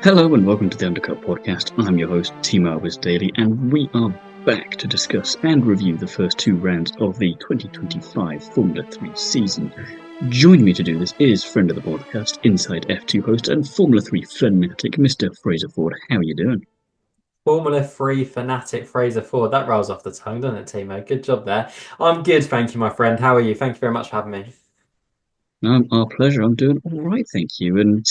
Hello and welcome to the Undercut Podcast. I'm your host, Thiemo Albers-Daly, and we are back to discuss and review the first two rounds of the 2025 Formula 3 season. Joining me to do this is friend of the podcast, Inside F2 host and Formula 3 fanatic, Mr. Fraser Ford. How are you doing? Formula 3 Fanatic Fraser Ford. That rolls off the tongue, doesn't it, Timo? Good job there. I'm good, thank you, my friend. How are you? Thank you very much for having me. Our pleasure. I'm doing all right, thank you. And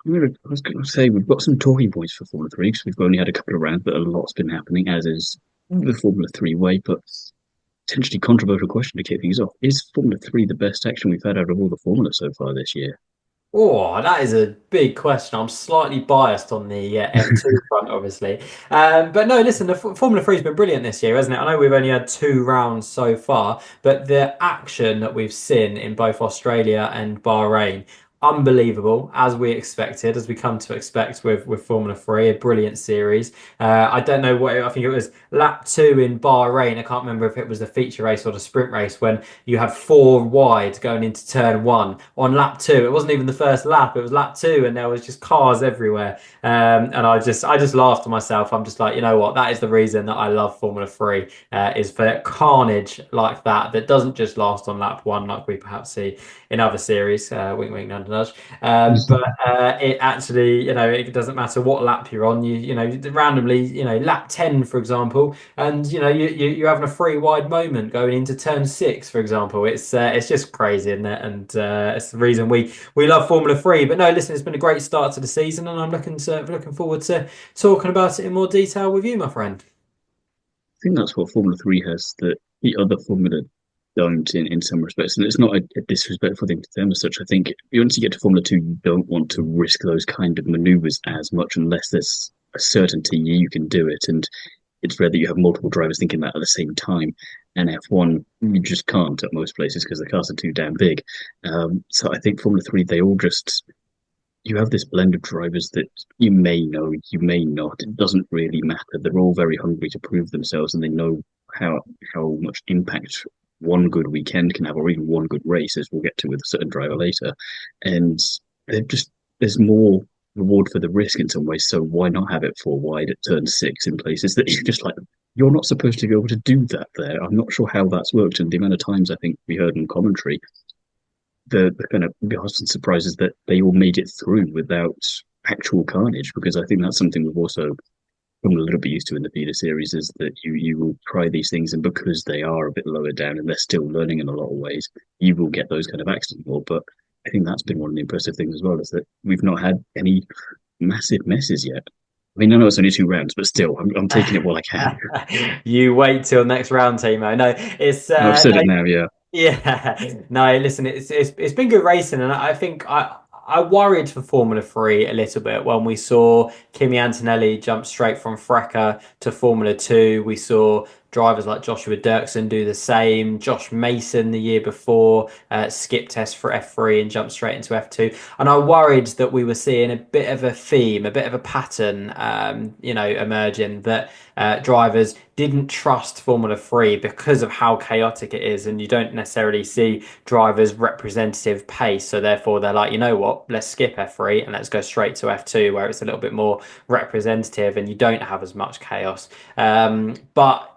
I was going to say, we've got some talking points for Formula 3 because we've only had a couple of rounds, but a lot's been happening, as is the Formula 3 way. But potentially controversial question to kick things off. Is Formula 3 the best action we've had out of all the Formula so far this year? Oh, that is a big question. I'm slightly biased on the F2 front, obviously. But no, listen, the Formula 3 has been brilliant this year, hasn't it? I know we've only had two rounds so far, but the action that we've seen in both Australia and Bahrain, unbelievable, as we expected, as we come to expect with Formula 3, a brilliant series. I don't know I think it was lap two in Bahrain. I can't remember if it was the feature race or the sprint race when you had four wide going into turn one on lap two. It wasn't even the first lap; it was lap two, and there was just cars everywhere. And I just laughed to myself. I'm just like, you know what? That is the reason that I love Formula Three is for carnage like that doesn't just last on lap one like we perhaps see in other series. Wink, wink, nudge, nudge. But it actually, it doesn't matter what lap you're on. You know, randomly, lap 10, for example, and you're having a free wide moment going into turn six, for example. It's just crazy, isn't it? And it's the reason we love Formula Three. But no, listen, it's been a great start to the season, and I'm looking forward to talking about it in more detail with you, my friend. think that's what Formula 3 has that the other Formula don't in some respects. And it's not a disrespectful thing to them as such. I think once you get to Formula 2, you don't want to risk those kind of maneuvers as much unless there's a certainty you can do it. And it's rare that you have multiple drivers thinking that at the same time. And F1, you just can't at most places because the cars are too damn big. So I think Formula 3, they all just you have this blend of drivers that you may know, you may not. It doesn't really matter. They're all very hungry to prove themselves, and they know how much impact one good weekend can have, or even one good race, as we'll get to with a certain driver later. And they're just there's more reward for the risk in some ways. So why not have it four wide at turn six in places that you're just like you're not supposed to be able to do that there. I'm not sure how that's worked, and the amount of times I think we heard in commentary the kind of gasps and surprises that they all made it through without actual carnage, because I think that's something we've also become a little bit used to in the feeder series is that you will try these things, and because they are a bit lower down and they're still learning in a lot of ways, you will get those kind of accidents more. But I think that's been one of the impressive things as well, is that we've not had any massive messes yet. I mean, I know it's only two rounds, but still, I'm taking it while I can. You wait till next round, Timo. No, it's I've said it now, yeah. yeah. No, listen, it's been good racing, and I think I worried for Formula 3 a little bit when we saw Kimi Antonelli jump straight from Freca to Formula 2. We saw drivers like Joshua Dirksen do the same. Josh Mason the year before skip test for F3 and jump straight into F2. And I worried that we were seeing a bit of a theme, a bit of a pattern, emerging that drivers didn't trust Formula 3 because of how chaotic it is, and you don't necessarily see drivers' representative pace. So therefore, they're like, you know what, let's skip F3 and let's go straight to F2, where it's a little bit more representative and you don't have as much chaos. But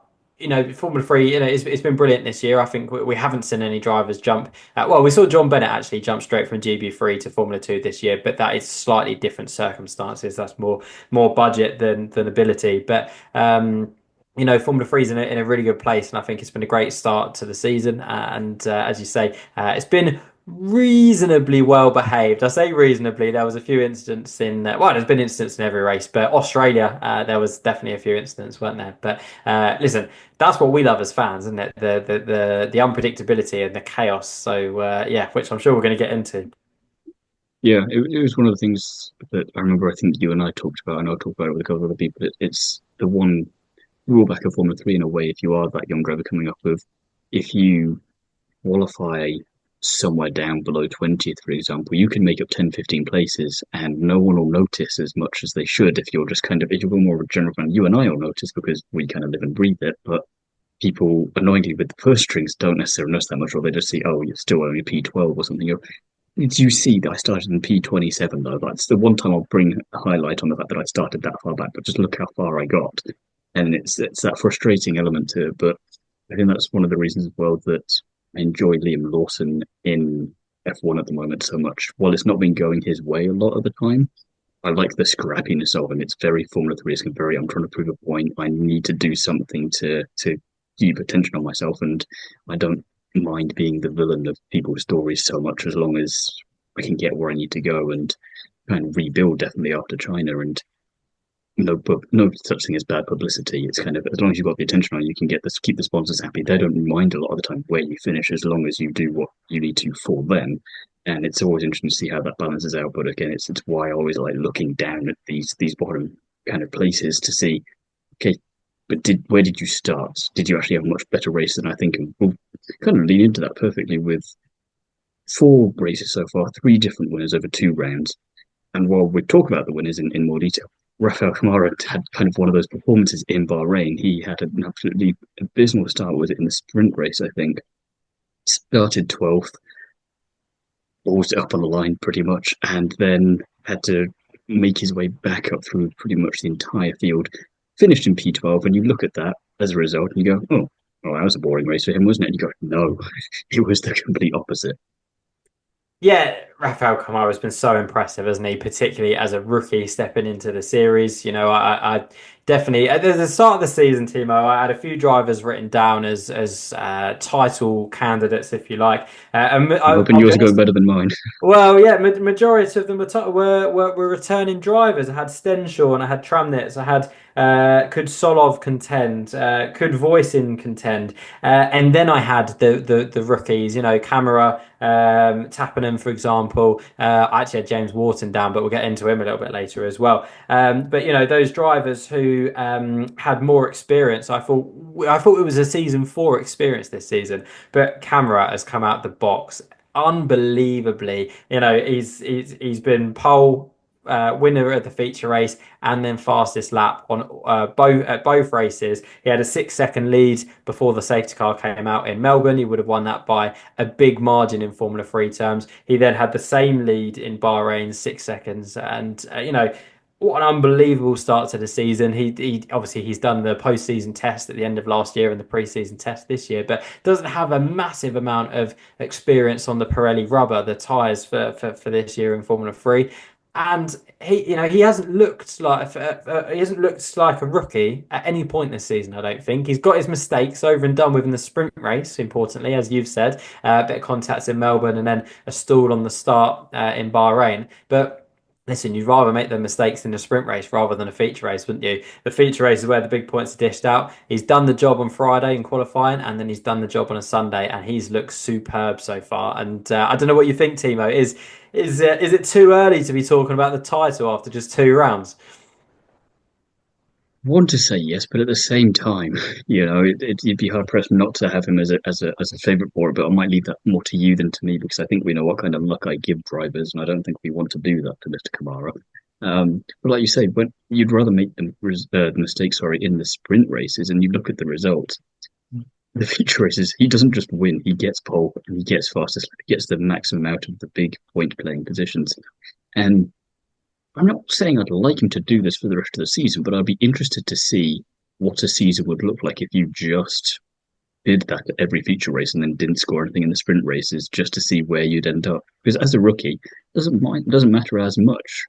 Formula Three, it's been brilliant this year. I think we haven't seen any drivers jump. Well, we saw John Bennett actually jump straight from GB3 to Formula Two this year, but that is slightly different circumstances. That's more budget than ability. But Formula Three is in a really good place, and I think it's been a great start to the season. And as you say, it's been reasonably well behaved. I say reasonably. There was a few incidents well, there's been incidents in every race, but Australia, there was definitely a few incidents, weren't there? But listen, that's what we love as fans, isn't it? The unpredictability and the chaos. So yeah, which I'm sure we're going to get into. Yeah, it was one of the things that I remember. I think you and I talked about, and I'll talk about it with a couple of other people. It's the one rule back of Formula 3 in a way. If you are that young driver coming up with, if you qualify somewhere down below 20th, for example, you can make up 10, 15 places, and no one will notice as much as they should if you're just kind of, if you're more of a general fan. You and I will notice because we kind of live and breathe it, but people, annoyingly, with the first strings don't necessarily notice that much, or they just see, oh, you're still only P12 or something. did you see that I started in P27 though? That's the one time I'll bring a highlight on the fact that I started that far back, but just look how far I got. And it's that frustrating element to it. But I think that's one of the reasons as well that I enjoy Liam Lawson in F1 at the moment so much. While it's not been going his way a lot of the time, I like the scrappiness of him. It's very Formula 3. It's very, I'm trying to prove a point. I need to do something to keep attention on myself. And I don't mind being the villain of people's stories so much as long as I can get where I need to go and kind of rebuild definitely after China. And no such thing as bad publicity. It's kind of as long as you've got the attention on, you can get this, keep the sponsors happy. They don't mind a lot of the time where you finish as long as you do what you need to for them. And it's always interesting to see how that balances out. But again, it's why I always like looking down at these bottom kind of places to see, okay, but where did you start? Did you actually have a much better race than I think? And we'll kind of lean into that perfectly with four races so far, three different winners over two rounds. And while we talk about the winners in more detail, Rafael Camara had kind of one of those performances in Bahrain. He had an absolutely abysmal start, was it in the sprint race, I think. Started 12th, balls it up on the line pretty much, and then had to make his way back up through pretty much the entire field. Finished in P12, and you look at that as a result, and you go, oh, well, that was a boring race for him, wasn't it? And you go, no, it was the complete opposite. Yeah, Rafael Camara has been so impressive, hasn't he? Particularly as a rookie stepping into the series. I definitely at the start of the season, Thiemo, I had a few drivers written down as title candidates, if you like. And I'm hoping I'll be yours are going honest. better than mine. Well, yeah, majority of them were returning drivers. I had Stenshaw and I had Tramnitz. I had could Tsolov contend? Could Voisin contend? And then I had the rookies. Camera, Tappanen, for example. I actually had James Wharton down, but we'll get into him a little bit later as well. But those drivers who had more experience. I thought it was a season four experience this season, but Camera has come out the box unbelievably. He's been pole winner of the feature race and then fastest lap on both races. He had a 6 second lead before the safety car came out in Melbourne. He would have won that by a big margin in Formula 3 terms. He then had the same lead in Bahrain, 6 seconds, and what an unbelievable start to the season. He obviously he's done the postseason test at the end of last year and the preseason test this year, but doesn't have a massive amount of experience on the Pirelli rubber, the tyres for this year in Formula 3. And he hasn't looked like a rookie at any point this season. I don't think he's got his mistakes over and done with in the sprint race. Importantly, as you've said, a bit of contacts in Melbourne and then a stall on the start in Bahrain, but. Listen, you'd rather make the mistakes in a sprint race rather than a feature race, wouldn't you? The feature race is where the big points are dished out. He's done the job on Friday in qualifying, and then he's done the job on a Sunday, and he's looked superb so far. And I don't know what you think, Thiemo. Is it too early to be talking about the title after just two rounds? Want to say yes, but at the same time, you'd be hard pressed not to have him as a favorite for it. But I might leave that more to you than to me because I think we know what kind of luck I give drivers, and I don't think we want to do that to Mr. Kamara. But like you say, when you'd rather make the mistakes, sorry, in the sprint races, and you look at the results. The feature races, he doesn't just win; he gets pole and he gets fastest. He gets the maximum out of the big point playing positions, and I'm not saying I'd like him to do this for the rest of the season, but I'd be interested to see what a season would look like if you just did that at every feature race and then didn't score anything in the sprint races just to see where you'd end up. Because as a rookie, doesn't matter as much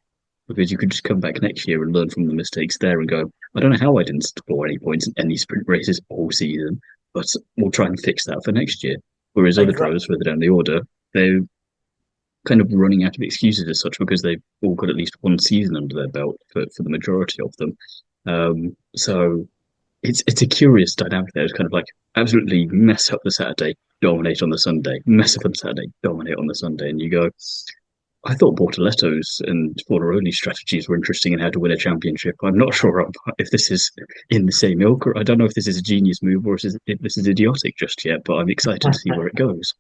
because you could just come back next year and learn from the mistakes there and go, I don't know how I didn't score any points in any sprint races all season, but we'll try and fix that for next year. Whereas other Exactly. drivers further down the order, they're kind of running out of excuses as such because they've all got at least one season under their belt for the majority of them. So it's a curious dynamic there. It's kind of like absolutely mess up the Saturday, dominate on the Sunday, mess up on the Saturday, dominate on the Sunday, and you go. I thought Bortoletto's and Fornaroli's strategies were interesting in how to win a championship. I'm not sure if this is in the same ilk, or I don't know if this is a genius move or if this is idiotic just yet. But I'm excited to see where it goes.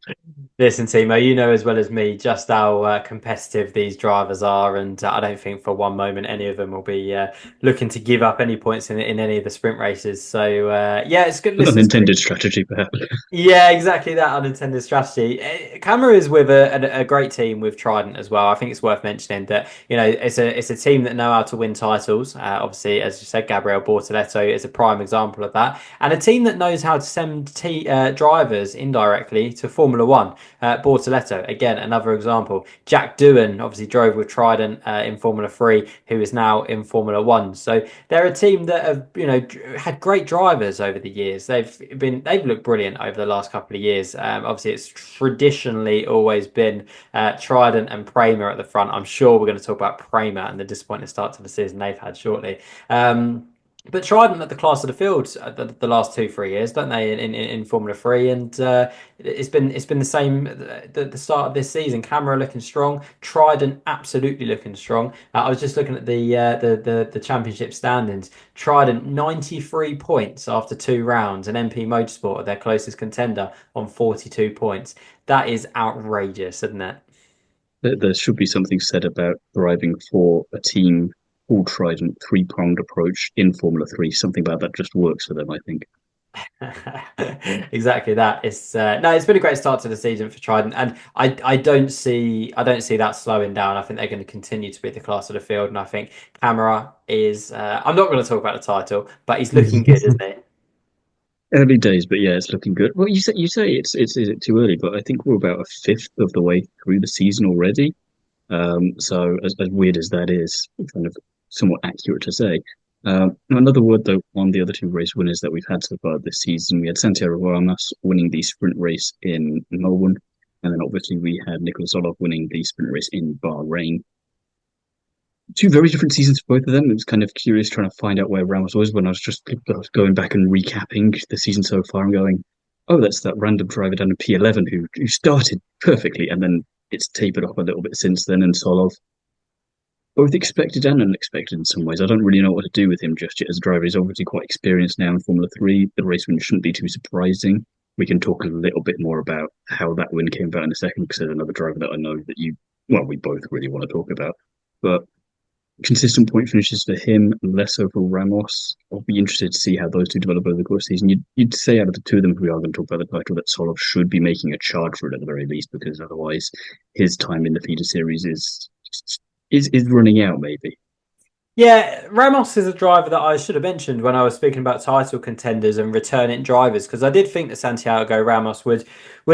Listen, Timo, you know as well as me just how competitive these drivers are, and I don't think for one moment any of them will be looking to give up any points in any of the sprint races. So yeah, it's good. An Listen, it's gonna unintended strategy, perhaps. yeah, exactly that unintended strategy. Camera is with a great team with Trident as well. I think it's worth mentioning that it's a team that know how to win titles. Obviously, as you said, Gabriel Bortoleto is a prime example of that, and a team that knows how to send drivers indirectly to Formula One. Bortoleto again, another example. Jack Doohan obviously drove with Trident in Formula Three, who is now in Formula One. So they're a team that have had great drivers over the years. They've looked brilliant over the last couple of years. Obviously, it's traditionally always been Trident and Prema at the front. I'm sure we're going to talk about Prema and the disappointing start to the season they've had shortly. But Trident at the class of the field the last 2 3 years, don't they? In Formula Three, and it's been the same at the start of this season. Camera looking strong, Trident absolutely looking strong. I was just looking at the championship standings. Trident 93 points after 2 rounds, and MP Motorsport are their closest contender on 42 points. That is outrageous, isn't it? There should be something said about driving for a team all Trident, three-pronged approach in Formula 3. Something about that just works for them, I think. Exactly that. It's no, it's been a great start to the season for Trident, and I don't see that slowing down. I think they're going to continue to be the class of the field, and I think Camara is. I'm not going to talk about the title, but he's looking good, isn't he? Early days, but yeah, it's looking good. Well, you say it's is it too early? But I think we're about a fifth of the way through the season already. So as weird as that is, kind of somewhat accurate to say. Another word though on the other two race winners that we've had so far this season, we had Santiago Ramos winning the sprint race in Melbourne, and then obviously we had Nikola Tsolov winning the sprint race in Bahrain. Two very different seasons for both of them. It was kind of curious trying to find out where Ramos was when I was going back and recapping the season so far and going, oh, that's that random driver down in P11 who started perfectly and then it's tapered off a little bit since then. And Solov, both expected and unexpected in some ways. I don't really know what to do with him just yet as a driver. He's obviously quite experienced now in Formula 3. The race win shouldn't be too surprising. We can talk a little bit more about how that win came about in a second because there's another driver that I know that we both really want to talk about. But consistent point finishes for him, less so for Ramos. I'll be interested to see how those two develop over the course of the season. You'd say out of the two of them, if we are going to talk about the title, that Solov should be making a charge for it at the very least, because otherwise his time in the feeder series is running out, maybe. Yeah, Ramos is a driver that I should have mentioned when I was speaking about title contenders and returning drivers because I did think that Santiago Ramos would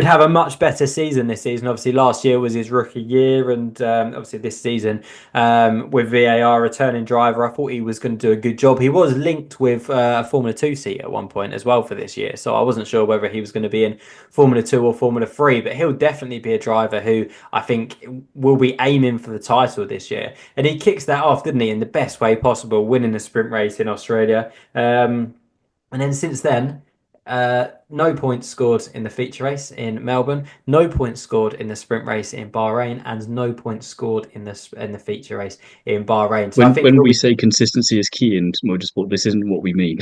have a much better season this season. Obviously, last year was his rookie year, and obviously this season with VAR returning driver, I thought he was going to do a good job. He was linked with a Formula Two seat at one point as well for this year, so I wasn't sure whether he was going to be in Formula Two or Formula Three, but he'll definitely be a driver who I think will be aiming for the title this year, and he kicks that off, didn't he, in the best way possible, winning the sprint race in Australia. And then since then, no points scored in the feature race in Melbourne, no points scored in the sprint race in Bahrain, and no points scored in the feature race in Bahrain. So I think When he'll we be say consistency is key in motorsport, this isn't what we mean.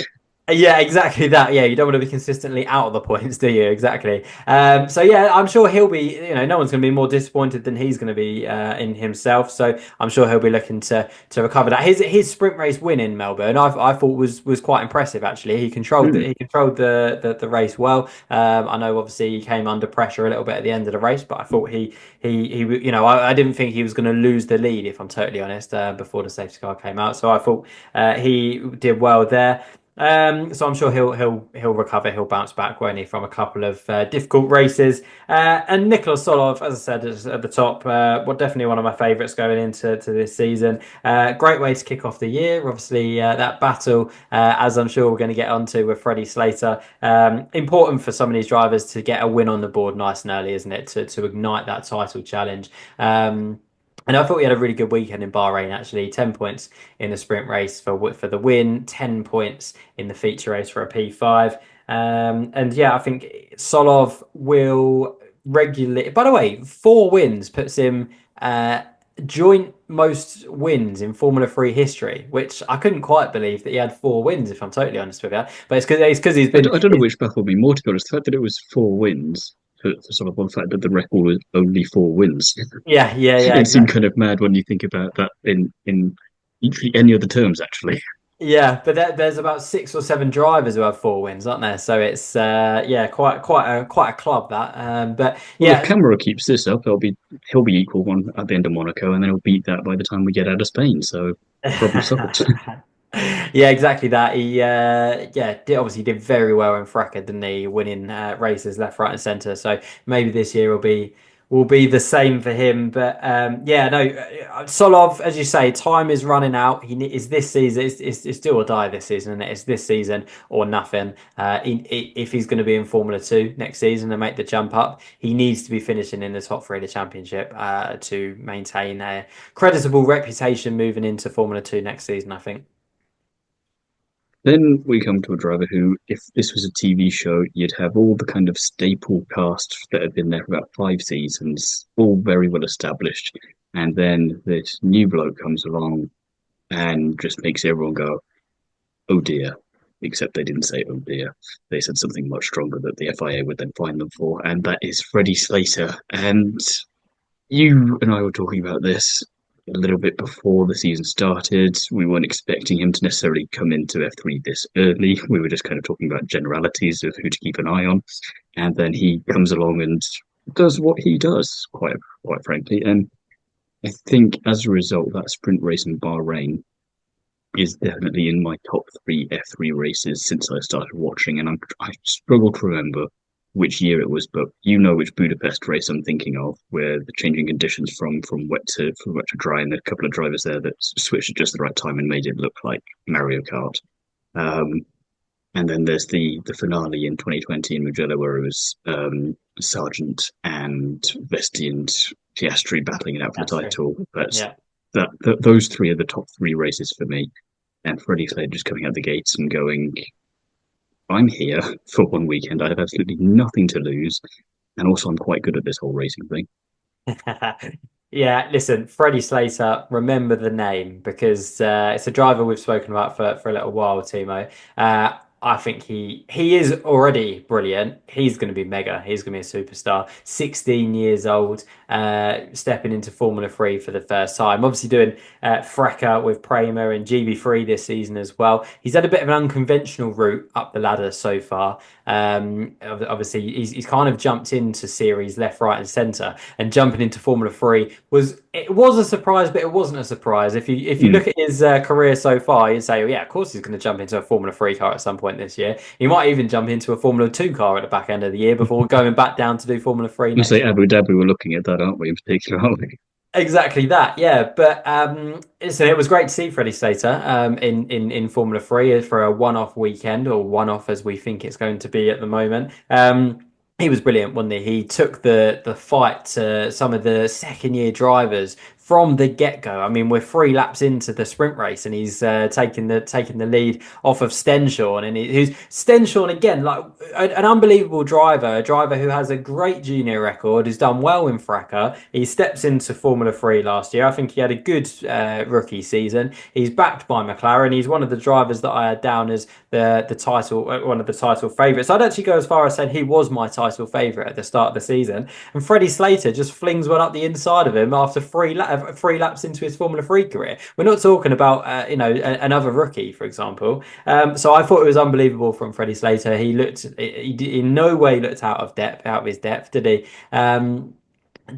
yeah, exactly that. Yeah, you don't want to be consistently out of the points, do you? Exactly. So yeah, I'm sure he'll be. No one's going to be more disappointed than he's going to be in himself. So I'm sure he'll be looking to recover that. His sprint race win in Melbourne, I thought was quite impressive. Actually, he controlled Hmm. the race well. I know obviously he came under pressure a little bit at the end of the race, but I thought I didn't think he was going to lose the lead if I'm totally honest before the safety car came out. So I thought he did well there. So I'm sure he'll recover, he'll bounce back, won't he, from a couple of difficult races. And Nikola Tsolov, as I said, is at the top. Definitely one of my favourites going into this season. Great way to kick off the year. Obviously, that battle, as I'm sure we're going to get onto with Freddie Slater, important for some of these drivers to get a win on the board nice and early, isn't it? To ignite that title challenge. And I thought we had a really good weekend in Bahrain, actually. 10 points in the sprint race for the win, 10 points in the feature race for a P5. And yeah, I think Solov will regularly. By the way, 4 wins puts him joint most wins in Formula 3 history, which I couldn't quite believe that he had 4 wins, if I'm totally honest with you. But it's because he's been. I don't know which baffled me more, to be honest. The fact that it was four wins, for sort of the fact that the record was only 4 wins. Yeah, yeah, yeah, It seemed kind exactly. of mad when you think about that in literally any other terms, actually. Yeah, but there's about 6 or 7 drivers who have 4 wins, aren't there? So it's yeah, quite a club that. But Well, if yeah, Camara keeps this up, he'll be equal one at the end of Monaco, and then he'll beat that by the time we get out of Spain. So problem solved. yeah, exactly that. He yeah, obviously did very well in Fracas, didn't he? Winning races left, right, and centre. So maybe this year will be the same for him. But yeah, no, Tsolov, as you say, time is running out. Is this season. It's do or die this season, and it's this season or nothing. If he's going to be in Formula Two next season and make the jump up, he needs to be finishing in the top three of the championship to maintain a creditable reputation moving into Formula Two next season. I think. Then we come to a driver who, if this was a TV show, you'd have all the kind of staple cast that had been there for about 5 seasons, all very well established. And then this new bloke comes along and just makes everyone go, oh dear. Except they didn't say, oh dear. They said something much stronger that the FIA would then fine them for. And that is Freddie Slater. And you and I were talking about this a little bit before the season started. We weren't expecting him to necessarily come into F3 this early. We were just kind of talking about generalities of who to keep an eye on. And then he comes along and does what he does, quite frankly. And I think as a result, that sprint race in Bahrain is definitely in my top three F3 races since I started watching. And I struggle to remember which year it was, but you know which Budapest race I'm thinking of, where the changing conditions from wet to dry, and a couple of drivers there that switched at just the right time and made it look like Mario Kart. Um, and then there's the finale in 2020 in Mugello, where it was Sargent and Vesti and Piastri battling it out for the That's true. title. But Yeah. those three are the top three races for me. And Freddie Slater just coming out the gates and going, I'm here for one weekend. I have absolutely nothing to lose. And also, I'm quite good at this whole racing thing. Yeah, listen, Freddie Slater, remember the name because it's a driver we've spoken about for a little while, Thiemo. I think he is already brilliant. He's going to be mega. He's going to be a superstar. 16 years old, stepping into Formula 3 for the first time. Obviously doing Freca with Prema and GB3 this season as well. He's had a bit of an unconventional route up the ladder so far. Obviously, he's kind of jumped into series left, right, and centre, and jumping into Formula 3 was a surprise, but it wasn't a surprise. If you Mm. look at his career so far, you'd say, oh yeah, of course he's going to jump into a Formula 3 car at some point this year. He might even jump into a Formula 2 car at the back end of the year before going back down to do Formula 3 You next say year. Abu Dhabi, we're looking at that, aren't we, in particular, aren't we? Exactly that, yeah. But listen, it was great to see Freddie Slater in Formula 3 for a one-off weekend, or one-off as we think it's going to be at the moment. He was brilliant, wasn't he? He took the fight to some of the second year drivers from the get-go. I mean, we're 3 laps into the sprint race, and he's taking the lead off of Stenshawn, and who's Stenshawn again, like an unbelievable driver, a driver who has a great junior record, who's done well in Fracas. He steps into Formula 3 last year. I think he had a good rookie season. He's backed by McLaren. He's one of the drivers that I had down as the title, one of the title favourites. I'd actually go as far as saying he was my title favourite at the start of the season. And Freddie Slater just flings one up the inside of him after 3 laps into his Formula 3 career. We're not talking about another rookie, for example. So I thought it was unbelievable from Freddie Slater. He in no way looked out of his depth, did he?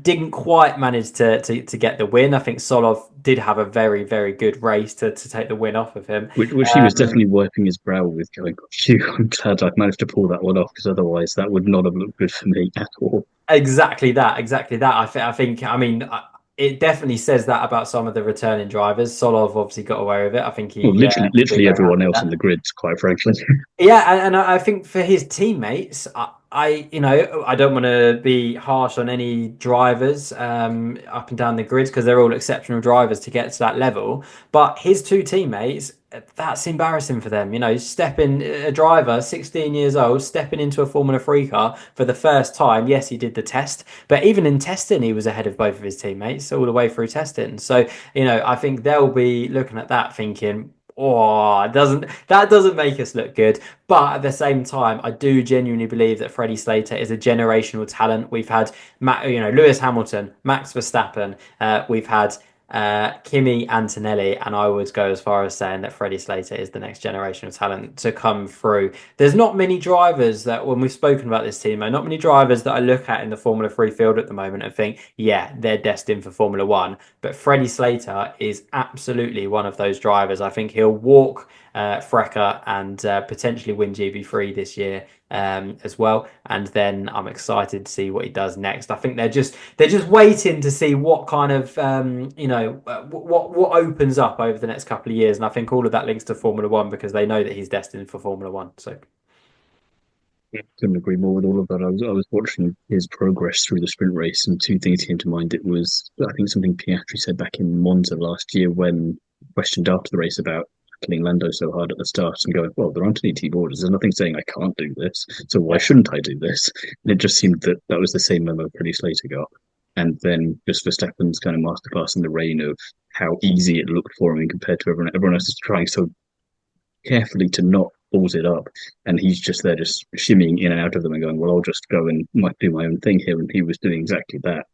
Didn't quite manage to get the win. I think Tsolov did have a very, very good race to take the win off of him. Which he was Um, definitely wiping his brow with, going, phew, I'm glad I've managed to pull that one off, because otherwise that would not have looked good for me at all. exactly that, exactly that. I mean, it definitely says that about some of the returning drivers. Tsolov obviously got away with it. I think Well, he will be literally very happy everyone with else in that. the grid, quite frankly. Yeah, and I think for his teammates, I don't want to be harsh on any drivers up and down the grid because they're all exceptional drivers to get to that level. But his 2 teammates, that's embarrassing for them. Stepping a driver, 16 years old, stepping into a Formula 3 car for the first time. Yes, he did the test, but even in testing, he was ahead of both of his teammates all the way through testing. So, I think they'll be looking at that thinking, Oh, that doesn't make us look good. But at the same time, I do genuinely believe that Freddie Slater is a generational talent. We've had Lewis Hamilton, Max Verstappen. We've had Kimi Antonelli, and I would go as far as saying that Freddie Slater is the next generation of talent to come through. There's not many drivers that, when we've spoken about this team, not many drivers that I look at in the Formula 3 field at the moment and think, yeah, they're destined for Formula 1. But Freddie Slater is absolutely one of those drivers. I think he'll walk Frecker and potentially win GB3 this year as well. And then I'm excited to see what he does next. I think they're just waiting to see what kind of what opens up over the next couple of years. And I think all of that links to Formula One because they know that he's destined for Formula One. So Couldn't agree more with all of that. I was watching his progress through the sprint race, and two things came to mind. It was, I think, something Piastri said back in Monza last year when questioned after the race about killing Lando so hard at the start and going, well, there aren't any team orders. There's nothing saying I can't do this, so why yeah, shouldn't I do this? And it just seemed that that was the same memo Freddie Slater got. And then just Verstappen's kind of masterclass in the rain of how easy it looked for him compared to everyone. Everyone else is trying so carefully to not balls it up, and he's just there, just shimmying in and out of them and going, "Well, I'll just go and might do my own thing here." And he was doing exactly that.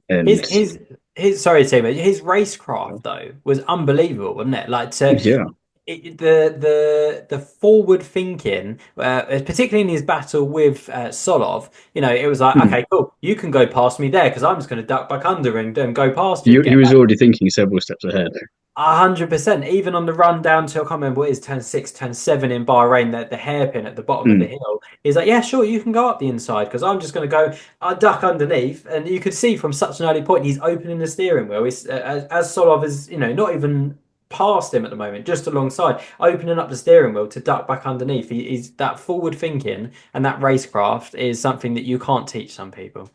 his And his his sorry, Tim, his racecraft though was unbelievable, wasn't it? Like yeah, the forward thinking, particularly in his battle with Tsolov, it was like, hmm. okay, cool, you can go past me there because I'm just going to duck back under and go past you he, and he get was back. already thinking several steps ahead. 100%. Even on the run down to, I can't remember what it is, turn six, turn seven in Bahrain, the hairpin at the bottom of the Mm. hill. He's like, yeah, sure, you can go up the inside because I'm just going to go, I duck underneath. And you could see from such an early point, he's opening the steering wheel. As Solov is, not even past him at the moment, just alongside, opening up the steering wheel to duck back underneath. He's that forward thinking and that racecraft is something that you can't teach some people.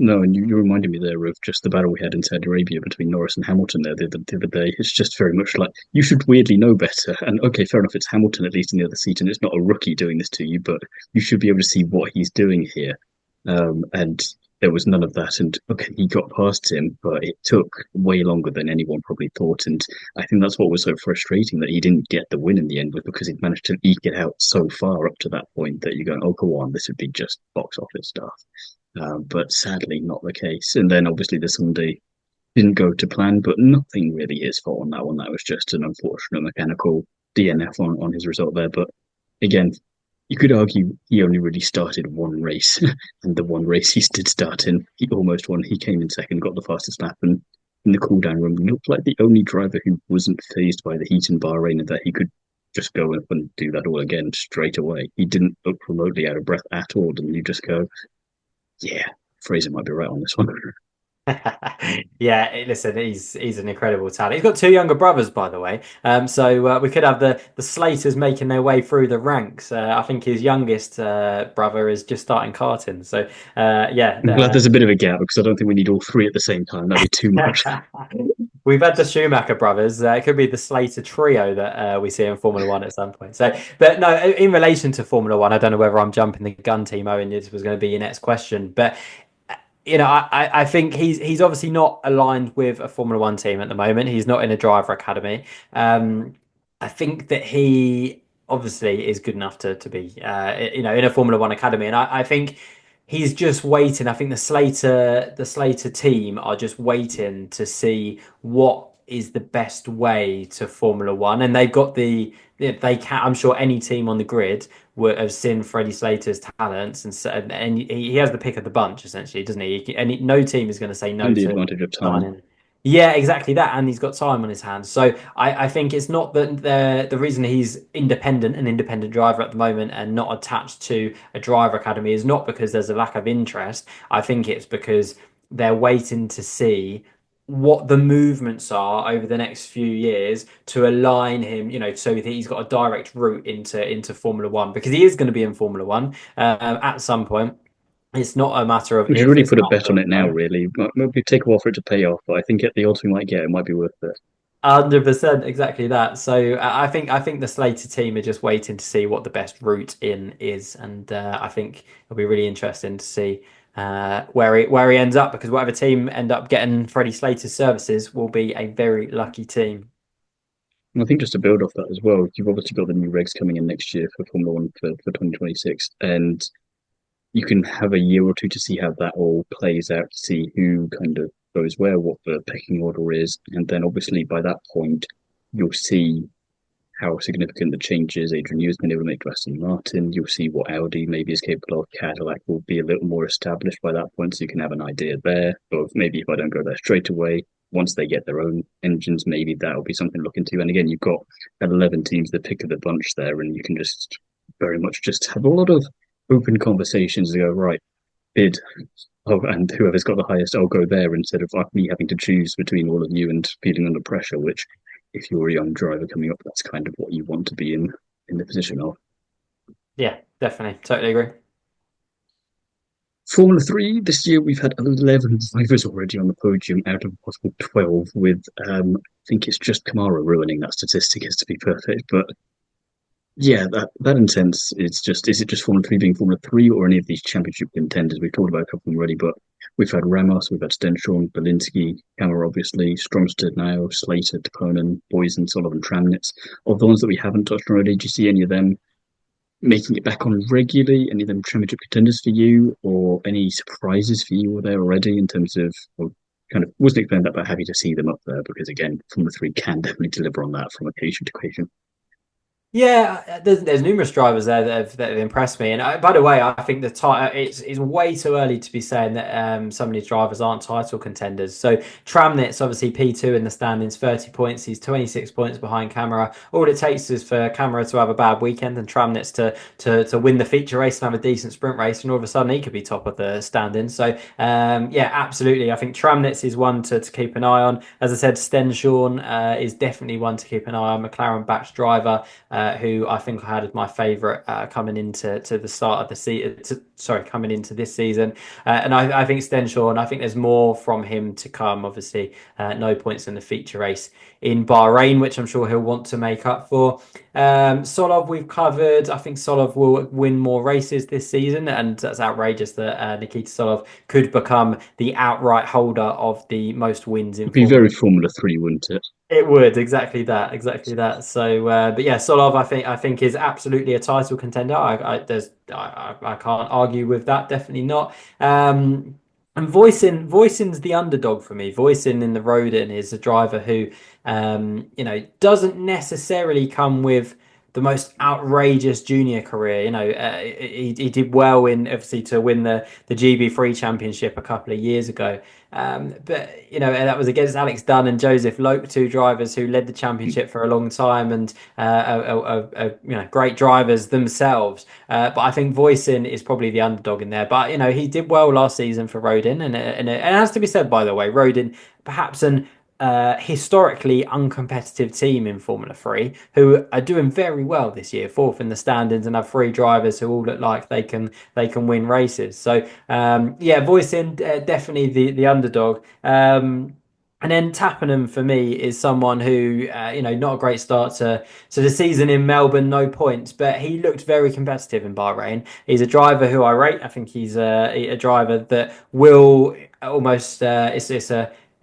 No, and you reminded me there of just the battle we had in Saudi Arabia between Norris and Hamilton there the other day. It's just very much like you should weirdly know better. And okay, fair enough, it's Hamilton at least in the other seat, and it's not a rookie doing this to you, but you should be able to see what he's doing here. And there was none of that. And okay, he got past him, but it took way longer than anyone probably thought. And I think that's what was so frustrating that he didn't get the win in the end was because he'd managed to eke it out so far up to that point that you're going, oh, go on, this would be just box office stuff. But sadly, not the case. And then obviously the Sunday didn't go to plan, but nothing really his fault on that one. That was just an unfortunate mechanical DNF on his result there. But again, you could argue he only really started one race, and the one race he did start in, he almost won. He came in second, got the fastest lap, and in the cool down room, looked like the only driver who wasn't phased by the heat in Bahrain and that he could just go up and do that all again straight away. He didn't look remotely out of breath at all, and you just go, yeah, Fraser might be right on this one. Yeah, listen, he's an incredible talent. He's got two younger brothers, by the way. So we could have the Slaters making their way through the ranks. I think his youngest brother is just starting karting. So I'm glad yeah, there's a bit of a gap because I don't think we need all three at the same time. That'd be too much. we've had the Schumacher brothers. It could be the Slater trio that we see in Formula One at some point. So, but no, in relation to Formula One, I don't know whether I'm jumping the gun, Timo, and this was going to be your next question, but I think he's obviously not aligned with a Formula One team at the moment. He's not in a driver academy. I think that he obviously is good enough to be in a Formula One academy, and I think he's just waiting. I think the Slater team are just waiting to see what is the best way to Formula One, and they've got they can. I'm sure any team on the grid would have seen Freddie Slater's talents, and he has the pick of the bunch essentially, doesn't he? And no team is going to say no And the to advantage of time. signing. Yeah, exactly that, and he's got time on his hands. So I think it's not that the reason he's an independent driver at the moment, and not attached to a driver academy is not because there's a lack of interest. I think it's because they're waiting to see what the movements are over the next few years to align him, so that he's got a direct route into Formula One because he is going to be in Formula One at some point. It's not a matter of We should if, really it's a put a matter bet on of it now, when. really. Maybe take a while for it to pay off, but I think at the odds we might get, it might be worth it. 100%, exactly that. So I think the Slater team are just waiting to see what the best route in is, and I think it'll be really interesting to see where he ends up because whatever team end up getting Freddie Slater's services will be a very lucky team. And I think just to build off that as well, you've obviously got the new regs coming in next year for Formula One for 2026, and you can have a year or two to see how that all plays out, to see who kind of goes where, what the pecking order is, and then obviously by that point, you'll see how significant the change is Adrian Newey's been able to make to Aston Martin. You'll see what Audi maybe is capable of. Cadillac will be a little more established by that point, so you can have an idea there. Or maybe if I don't go there straight away, once they get their own engines, maybe that'll be something to look into. And again, you've got 11 teams, the pick of the bunch there, and you can just very much just have a lot of open conversations to go, right, bid. Oh, and whoever's got the highest, I'll go there instead of me having to choose between all of you and feeling under pressure, which if you're a young driver coming up, that's kind of what you want to be in the position of. Yeah, definitely. Totally agree. Formula 3, this year we've had 11 drivers already on the podium out of a possible 12, with I think it's just Camara ruining that statistic, is to be perfect. But yeah, that intense is just, is it just Formula 3 being Formula 3 or any of these championship contenders? We've talked about a couple of them already, but we've had Ramos, we've had Stenshorn, Belinsky, Camara, obviously, Stromstad now, Slater, Toponen, Boysen, Tsolov, and Tramnitz. Of the ones that we haven't touched on already, do you see any of them making it back on regularly? Any of them championship contenders for you, or any surprises for you there already in terms of, well, kind of wasn't expecting that, but happy to see them up there because again, Formula 3 can definitely deliver on that from occasion to occasion. Yeah, there's numerous drivers there that have impressed me. And by the way, I think it's way too early to be saying that some of these drivers aren't title contenders. So Tramnitz, obviously P2 in the standings, 30 points. He's 26 points behind Camara. All it takes is for Camara to have a bad weekend and Tramnitz to win the feature race and have a decent sprint race, and all of a sudden he could be top of the standings. So yeah, absolutely. I think Tramnitz is one to keep an eye on. As I said, Stenshorn is definitely one to keep an eye on. McLaren batch driver. Who I think I had as my favourite coming into the start of the season. Sorry, coming into this season, and I think Stenshorn. I think there's more from him to come. Obviously, no points in the feature race in Bahrain, which I'm sure he'll want to make up for. Tsolov we've covered. I think Tsolov will win more races this season, and that's outrageous that Nikita Tsolov could become the outright holder of the most wins in It'd be Formula. very Formula 3, wouldn't it? It would exactly that, exactly that. So, but yeah, Tsolov, I think is absolutely a title contender. I can't argue with that. Definitely not. And Voisin's the underdog for me. Voisin in the Rodin is a driver who, doesn't necessarily come with the most outrageous junior career. He did well in obviously to win the GB3 Championship a couple of years ago. But that was against Alex Dunn and Joseph Lope, two drivers who led the championship for a long time and great drivers themselves. But I think Voisin is probably the underdog in there. But he did well last season for Rodin, and it has to be said, by the way, Rodin perhaps an historically uncompetitive team in Formula 3 who are doing very well this year, fourth in the standings, and have three drivers who all look like they can win races. So yeah, Voisin definitely the underdog. And then Tappenham for me is someone who, not a great start to the season in Melbourne, no points, but he looked very competitive in Bahrain. He's a driver who I rate. I think he's a driver that will almost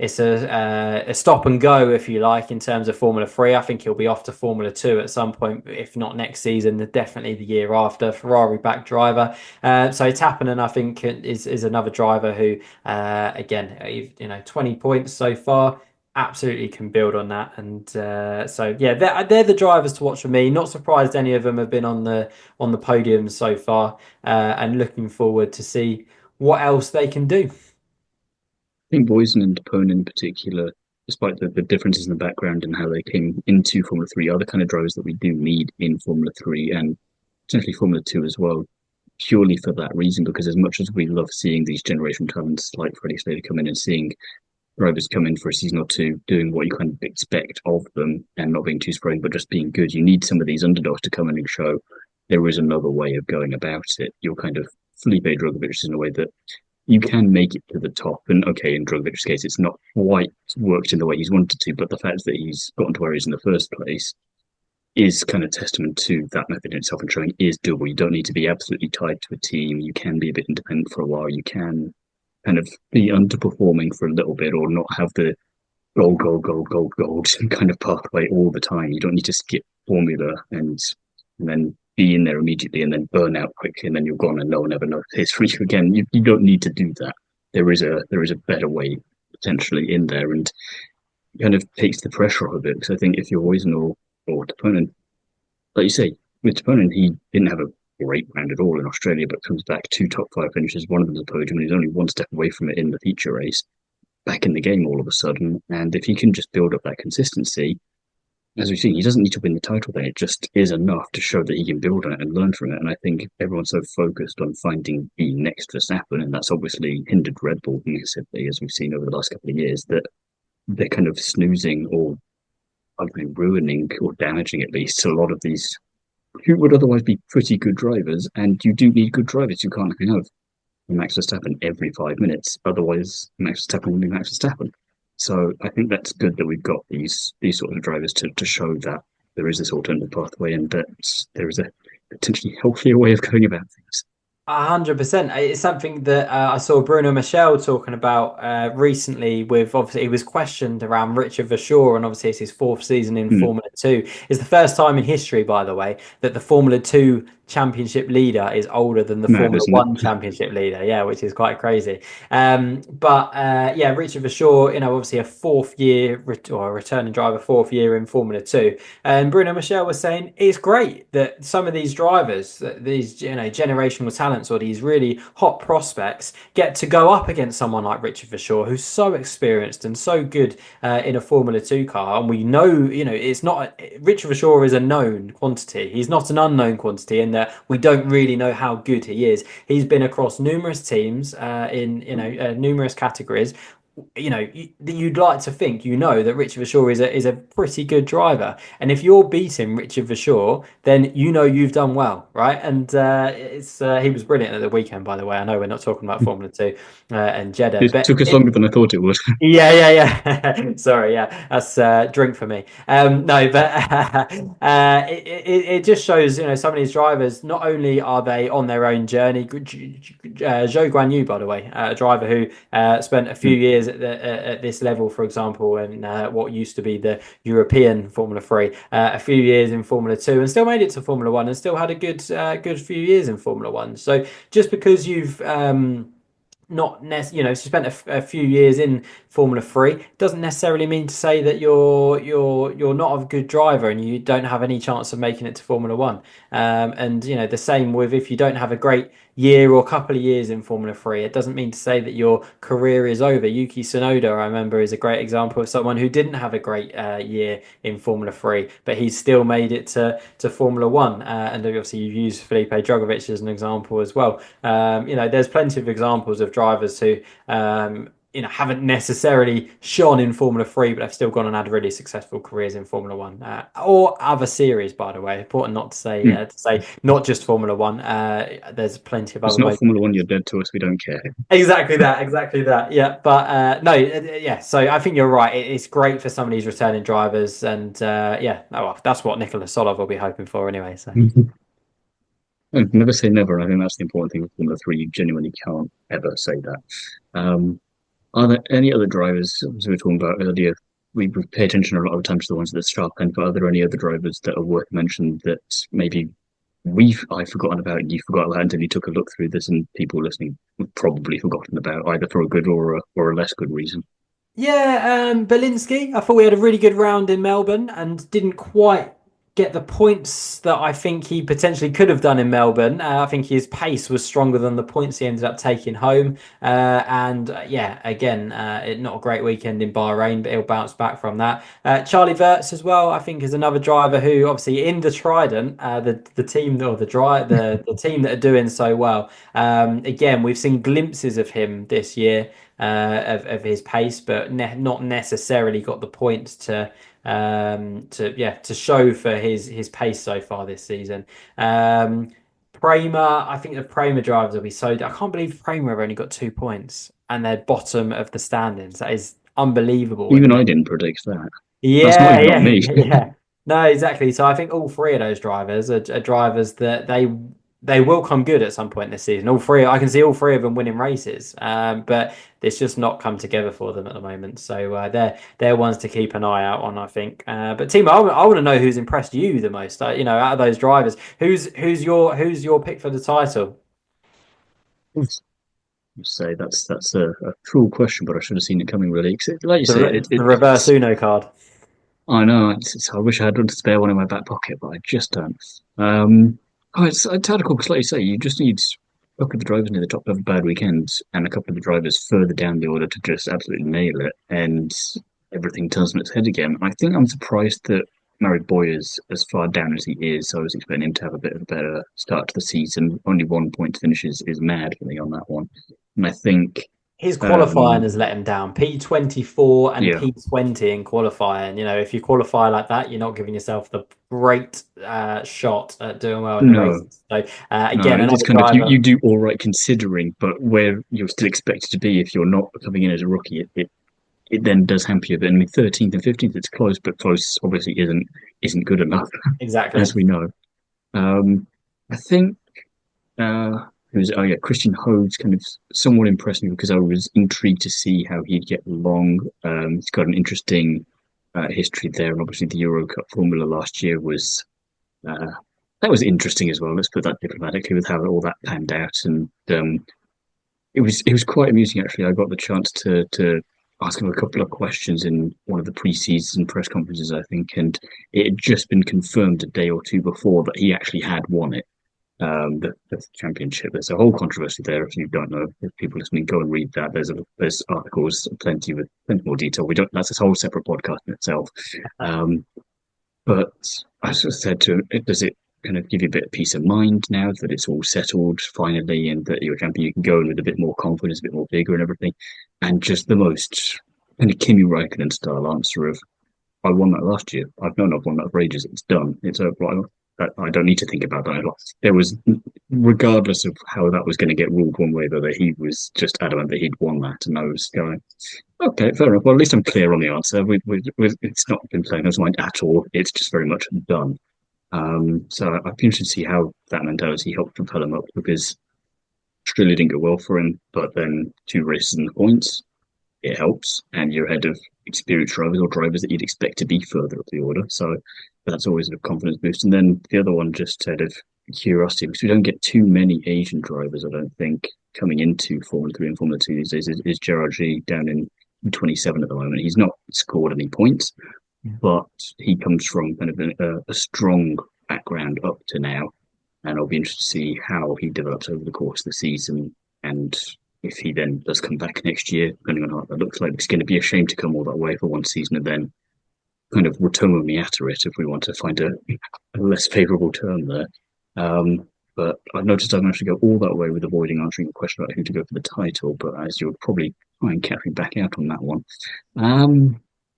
it's a stop and go, if you like, in terms of Formula 3. I think he'll be off to Formula 2 at some point, if not next season, definitely the year after. Ferrari back driver. So Tappanen, I think, is another driver who, again, 20 points so far. Absolutely can build on that, and so yeah, they're the drivers to watch for me. Not surprised any of them have been on the podium so far, and looking forward to see what else they can do. I think Boysen and Depone in particular, despite the differences in the background and how they came into Formula 3, are the kind of drivers that we do need in Formula 3 and potentially Formula 2 as well, purely for that reason. Because as much as we love seeing these generational talents like Freddie Slater come in and seeing drivers come in for a season or two doing what you kind of expect of them and not being too spraying, but just being good, you need some of these underdogs to come in and show there is another way of going about it. You're kind of Felipe Drugovich in a way that you can make it to the top. And okay, in Drogovich's case, it's not quite worked in the way he's wanted to, but the fact that he's gotten to where he's in the first place is kind of testament to that method in itself and showing it is doable. You don't need to be absolutely tied to a team. You can be a bit independent for a while. You can kind of be underperforming for a little bit or not have the gold, gold, gold, gold, gold kind of pathway all the time. You don't need to skip formula and then be in there immediately and then burn out quickly and then you're gone and no one ever notices for you again. You don't need to do that. There is a better way potentially in there and kind of takes the pressure off of it because I think if you're always an or opponent, like you say, with opponent he didn't have a great round at all in Australia, but comes back two top five finishes, one of them's a podium, and he's only one step away from it in the feature race back in the game all of a sudden. And if he can just build up that consistency, as we've seen, he doesn't need to win the title then. It just is enough to show that he can build on it and learn from it. And I think everyone's so focused on finding the next Verstappen, and that's obviously hindered Red Bull massively, as we've seen over the last couple of years, that they're kind of snoozing or arguably ruining or damaging at least a lot of these who would otherwise be pretty good drivers. And you do need good drivers. You can't have Max Verstappen every 5 minutes. Otherwise, Max Verstappen will be Max Verstappen. So I think that's good that we've got these sort of drivers to show that there is this alternative pathway and that there is a potentially healthier way of going about things. 100%. It's something that I saw Bruno Michel talking about recently. With obviously, he was questioned around Richard Verschoor, and obviously, it's his fourth season in Mm, Formula Two. It's the first time in history, by the way, that the Formula Two championship leader is older than the mad, Formula isn't One it? championship leader. Yeah, which is quite crazy. But yeah, Richard Verschoor, obviously a fourth year or a returning driver, fourth year in Formula Two. And Bruno Michel was saying it's great that some of these drivers, these generational talents or these really hot prospects, get to go up against someone like Richard Verschoor, who's so experienced and so good in a Formula Two car. And we know, it's not Richard Verschoor is a known quantity. He's not an unknown quantity in that we don't really know how good he is. He's been across numerous teams in numerous categories. You'd like to think that Richard Verschoor is a pretty good driver, and if you're beating Richard Verschoor, then you've done well, right? And it's he was brilliant at the weekend, by the way. I know we're not talking about Formula Two and Jeddah, It but took us longer than I thought it would. yeah, yeah, yeah. Sorry, yeah, that's drink for me. No, but it just shows, some of these drivers. Not only are they on their own journey. Zhou Guanyu, by the way, a driver who spent a few years at this level, for example, and what used to be the European Formula Three, a few years in Formula Two, and still made it to Formula One, and still had a good few years in Formula One. So just because you've not spent a few years in Formula Three doesn't necessarily mean to say that you're not a good driver and you don't have any chance of making it to Formula One. And the same with if you don't have a great year or couple of years in Formula Three, it doesn't mean to say that your career is over. Yuki Tsunoda, I remember, is a great example of someone who didn't have a great year in Formula Three, but he's still made it to Formula One. And obviously, you've used Felipe Drugovich as an example as well. There's plenty of examples of drivers who haven't necessarily shone in Formula Three, but have still gone and had really successful careers in Formula One or other series. By the way, important not to say not just Formula One. There's plenty of It's other not modes. Formula One, you're dead to us, we don't care. Exactly that, exactly that. Yeah, but no, yeah. So I think you're right. It's great for some of these returning drivers, and yeah, oh, well, that's what Nikola Tsolov will be hoping for anyway. So. Never say never. I think that's the important thing with Formula 3. You genuinely can't ever say that. Um, are there any other drivers, as we were talking about earlier, we pay attention a lot of times to the ones that sharp end, but are there any other drivers that are worth mentioning that maybe I've forgotten about, you forgot about until you took a look through this, and people listening have probably forgotten about either for a good or a less good reason? Yeah, Belinsky. I thought we had a really good round in Melbourne and didn't quite get the points that I think he potentially could have done in Melbourne. I think his pace was stronger than the points he ended up taking home. Yeah, again, not a great weekend in Bahrain, but he'll bounce back from that. Charlie Verts as well, I think, is another driver who, obviously, in the Trident, the team or the team that are doing so well. Again, we've seen glimpses of him this year. Of his pace, but not necessarily got the points to show for his pace so far this season. Prema, I think the Prema drivers will be so. I can't believe Prema have only got 2 points and they're bottom of the standings. That is unbelievable. Even And I didn't predict that. That's not yeah, even on yeah, me. yeah. No, exactly. So I think all three of those drivers are drivers that they they will come good at some point this season. All three, I can see all three of them winning races, but it's just not come together for them at the moment. So they're ones to keep an eye out on, I think. But Timo, I want to know who's impressed you the most. Out of those drivers, who's your pick for the title? Say that's a cruel question, but I should have seen it coming really. 'Cause like you say, It's the reverse Uno card. I know. I wish I had one to spare one in my back pocket, but I just don't. It's tactical because, like you say, you just need a couple of the drivers near the top to have a bad weekend, and a couple of the drivers further down the order to just absolutely nail it, and everything turns on its head again. I think I'm surprised that Murray Boy is as far down as he is. I was expecting him to have a bit of a better start to the season. Only 1 point to finish is mad for me on that one, and I think, His qualifying um, has let him down. P24 and yeah, P20 in qualifying. If you qualify like that, you're not giving yourself the great shot at doing well in the no. races. So No, again, it's another kind of you driver. do all right considering, but where you're still expected to be if you're not coming in as a rookie, it then does hamper you a bit. I mean, 13th and 15th, it's close, but close obviously isn't good enough, Exactly. as we know. Um, I think who's oh yeah, Christian Hode's kind of somewhat impressed me because I was intrigued to see how he'd get along. He's got an interesting history there, and obviously the Euro Cup Formula last year was uh, that was interesting as well. Let's put that diplomatically, with how all that panned out, and it was quite amusing actually. I got the chance to ask him a couple of questions in one of the pre-season press conferences, I think, and it had just been confirmed a day or two before that he actually had won it, the championship. There's a whole controversy there. If you don't know, if people listening, go and read that. There's articles, plenty with plenty more detail. We don't. That's a whole separate podcast in itself. Um, but I sort of said to him, does it kind of give you a bit of peace of mind now that it's all settled finally and that you're a champion? You can go in with a bit more confidence, a bit more vigor and everything. And just the most kind of Kimi Raikkonen style answer of, I won that last year. I've known I've won that for ages. It's done. It's over. I don't need to think about that. There was, regardless of how that was going to get ruled one way, though, that he was just adamant that he'd won that. And I was going, okay, fair enough. Well, at least I'm clear on the answer. It's not been playing us mind at all. It's just very much done. So I'd be interested to see how that mentality helped propel him up because Australia didn't go well for him, but then 2 races in the points, it helps, and you're ahead of experienced drivers or drivers that you'd expect to be further up the order. So that's always a confidence boost. And then the other one, just out of curiosity, because we don't get too many Asian drivers, I don't think, coming into Formula 3 and Formula 2 these days, is Gerard G down in 27 at the moment. He's not scored any points, but he comes from kind of a strong background up to now. And I'll be interested to see how he develops over the course of the season and if he then does come back next year, depending on how that looks like. It's going to be a shame to come all that way for one season and then kind of return me at it if we want to find a less favourable term there. But I've noticed I've managed to go all that way with avoiding answering a question about who to go for the title. But as you'll probably try and catch me back out on that one,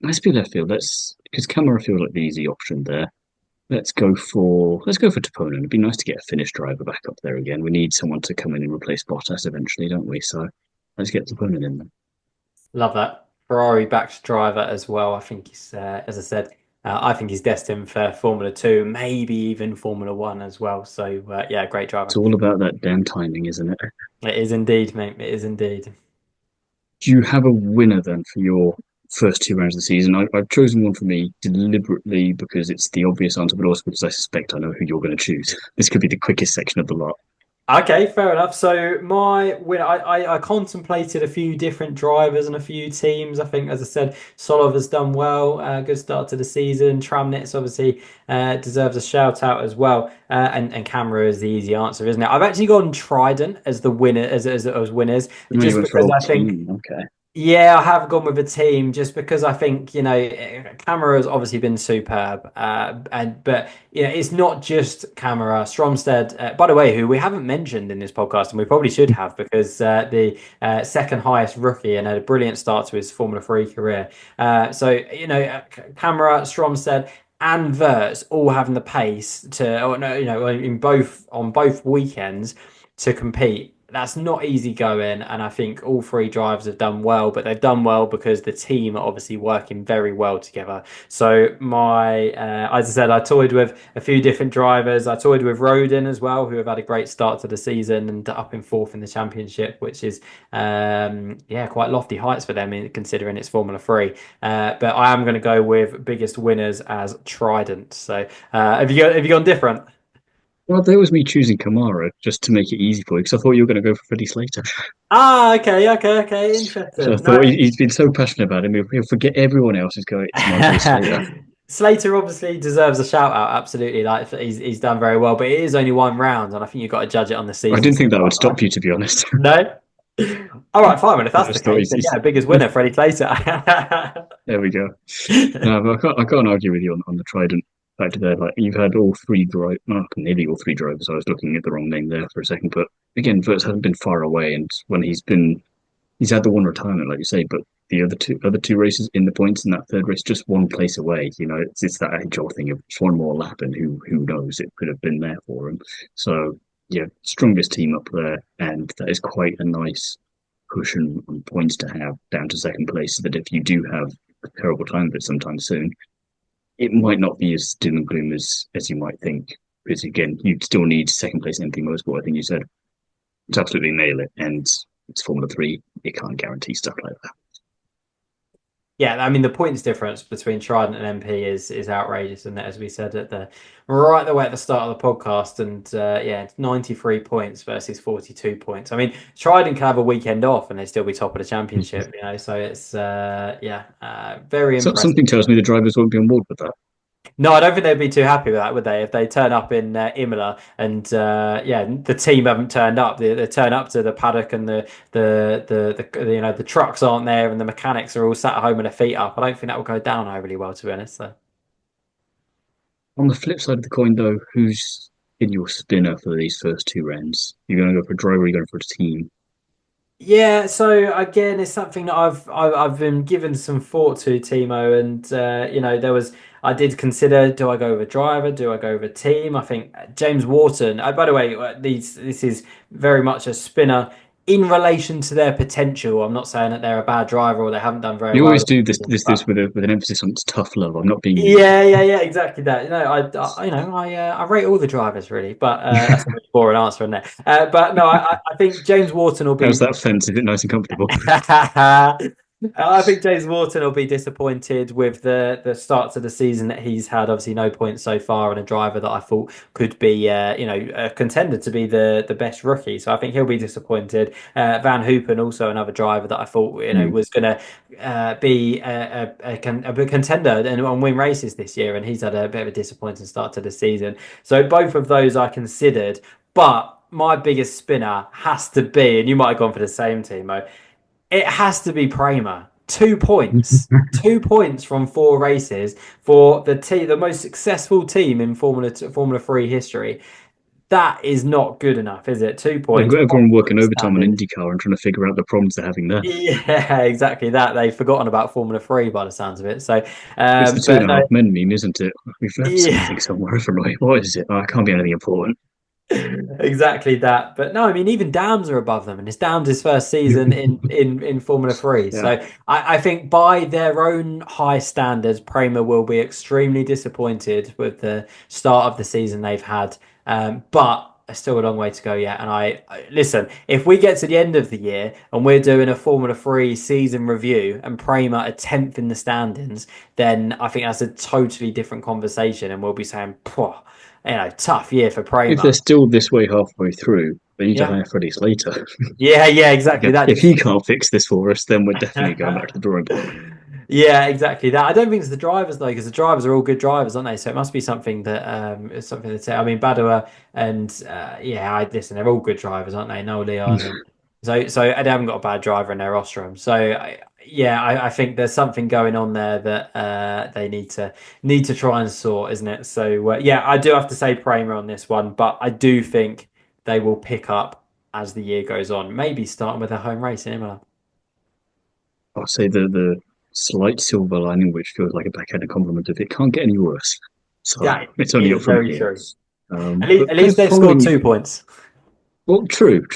let's be left field. Let's because Camara feels like the easy option there. Let's go for Toponen. It'd be nice to get a Finnish driver back up there again. We need someone to come in and replace Bottas eventually, don't we? So let's get Toponen in there. Love that. Ferrari backed driver as well. I think he's, as I said, I think he's destined for Formula 2, maybe even Formula 1 as well. So, yeah, great It's driver. all about that damn timing, isn't it? It is indeed, mate. It is indeed. Do you have a winner then for your first 2 rounds of the season? I've chosen one for me deliberately because it's the obvious answer, but also because I suspect I know who you're going to choose. This could be the quickest section of the lot. Okay, fair enough. So my winner, I contemplated a few different drivers and a few teams. I think, as I said, Tsolov has done well. Good start to the season. Tramnitz obviously deserves a shout out as well. And Camera is the easy answer, isn't it? I've actually gone Trident as the winner, as winners, I know you just went for because old I think team. Okay. yeah, I have gone with a team just because I think, Camera has obviously been superb. But it's not just Camera. Stromstead, by the way, who we haven't mentioned in this podcast, and we probably should have because the second highest rookie and had a brilliant start to his Formula 3 career. Camera, Stromstead, and Verts all having the pace to, or no, in both on both weekends to compete. that's not easy going, and I think all three drivers have done well, but they've done well because the team are obviously working very well together. So as I said, I toyed with a few different drivers. I toyed with Rodin as well, who have had a great start to the season and up in fourth in the championship, which is yeah, quite lofty heights for them considering it's Formula 3. But I am going to go with biggest winners as Trident. So have you gone different? Well, there was me choosing Kamara just to make it easy for you because I thought you were going to go for Freddie Slater. Ah, okay, So I interesting. thought No. he's been so passionate about him, he'll forget everyone else is going. It's my boy Slater. Slater obviously deserves a shout out, absolutely. Like he's done very well, but it is only one round, and I think you've got to judge it on the I season didn't so think that would far, right? stop you, to be honest. No. All right, fine. Well, if I that's the just thought case, then yeah, biggest winner, Freddie Slater. there we go. No, but I can't argue with you on the Trident factor there. Like you've had all three drive, well, nearly all three drivers. I was looking at the wrong name there for a second, but again, Verts hasn't been far away, and when he's had the one retirement, like you say, but the other two races in the points in that third race, just one place away. It's that age-old thing of just one more lap, and who knows, it could have been there for him. So yeah, strongest team up there, and that is quite a nice cushion on points to have down to second place, so that if you do have a terrible time of it sometime soon, it might not be as doom and gloom as you might think. Because again, you still need second place in MP Motorsport. I think you said to absolutely nail it, and it's Formula 3. It can't guarantee stuff like that. Yeah, I mean the points difference between Trident and MP is outrageous, and as we said at the right the way at the start of the podcast, and yeah, it's 93 points versus 42 points. I mean, Trident can have a weekend off and they still be top of the championship, you know. So it's yeah, very So impressive. something tells me the drivers won't be on board with that. No, I don't think they'd be too happy with that, would they? If they turn up in Imola and yeah, the team haven't turned up, they turn up to the paddock and you know the trucks aren't there and the mechanics are all sat at home with their feet up. I don't think that will go down overly well, to be honest. So. On the flip side of the coin, though, who's in your spinner for these first two rounds? You're going to go for a driver, or you're going for a team? Yeah, so again, it's something that I've been given some thought to, Thiemo, and you know I did consider, do I go with a driver, do I go with a team? I think James Wharton. By the way, this is very much a spinner in relation to their potential. I'm not saying that they're a bad driver or they haven't done very You well always this do this season, this but this with an emphasis on it's tough love. I'm not being mean. yeah, exactly that. You know, I rate all the drivers really, but that's a really boring answer, isn't it? But no, I think James Wharton will How's be. that fence? Is it nice and comfortable? I think James Wharton will be disappointed with the start to the season that he's had. Obviously, no points so far, and a driver that I thought could be, you know, a contender to be the best rookie. So I think he'll be disappointed. Van Hoopen, also another driver that I thought, you know, Mm. was going to be a contender and win races this year, and he's had a bit of a disappointing start to the season. So both of those I considered, but my biggest spinner has to be, and you might have gone for the same, Timo. It has to be Prema. 2 points. 2 points from four races for the most successful team in Formula 3 history. That is not good enough, is it? 2 points. They've got everyone working overtime on Standard. IndyCar and trying to figure out the problems they're having there. Yeah, exactly that. They've forgotten about Formula 3 by the sounds of it. So, It's the two and but a no, half men meme, isn't it? We've left yeah. something somewhere for right. What is it? Oh, it can't be anything important. Exactly that. But no, I mean, even Dams are above them, and it's Dams' first season in Formula 3. So Yeah. I think by their own high standards, Prema will be extremely disappointed with the start of the season they've had. But there's still a long way to go yet. And listen, if we get to the end of the year and we're doing a Formula 3 season review and Prema are 10th in the standings, then I think that's a totally different conversation, and we'll be saying, "Pwah, you know, tough year for If they're Prema." still this way halfway through, they need to Yeah. hire Freddie Slater. Yeah, exactly that. If he can't fix this for us, then we're definitely going back to the drawing board. Yeah, exactly that. I don't think it's the drivers though, because the drivers are all good drivers, aren't they? So it must be something that is something that's. I mean, Badua and yeah, I listen. They're all good drivers, aren't they? No Leon, and so they haven't got a bad driver in their rostrum. So yeah, I think there's something going on there that they need to try and sort, isn't it? So yeah, I do have to say Prema on this one, but I do think they will pick up as the year goes on. Maybe starting with a home race in Imola. I'll say the slight silver lining, which feels like a backhanded compliment, if it can't get any worse. So That it's only up is from very here. true. At But kind least of they've scored following 2 points. Well, true.